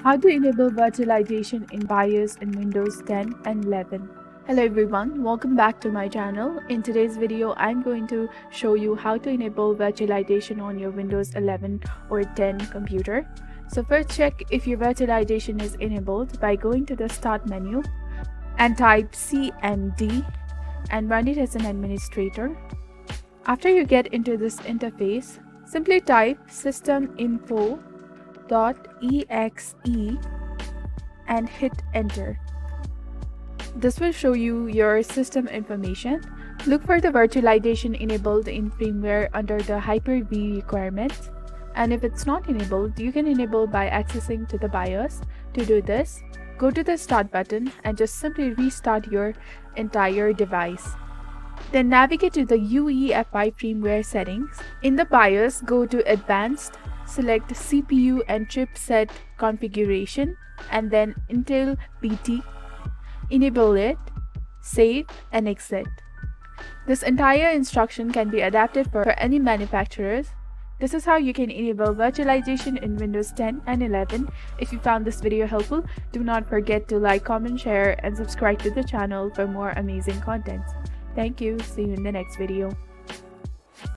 How to enable virtualization in BIOS in Windows 10 and 11. Hello everyone, welcome back to my channel. In today's video, I'm going to show you how to enable virtualization on your Windows 11 or 10 computer. So first check if your virtualization is enabled by going to the Start menu and type CMD and run it as an administrator. After you get into this interface, simply type systeminfo.exe and hit enter. This will show you your system information. Look for the virtualization enabled in firmware under the Hyper-V requirements, and if it's not enabled, you can enable by accessing to the BIOS. To do this, go to the Start button and just simply restart your entire device. Then navigate to the UEFI firmware settings. In the BIOS, go to Advanced, select CPU and chipset configuration and then Intel BT. Enable it, save and exit. This entire instruction can be adapted for any manufacturers. This is how you can enable virtualization in Windows 10 and 11. If you found this video helpful, do not forget to like, comment, share and subscribe to the channel for more amazing content. Thank you. See you in the next video.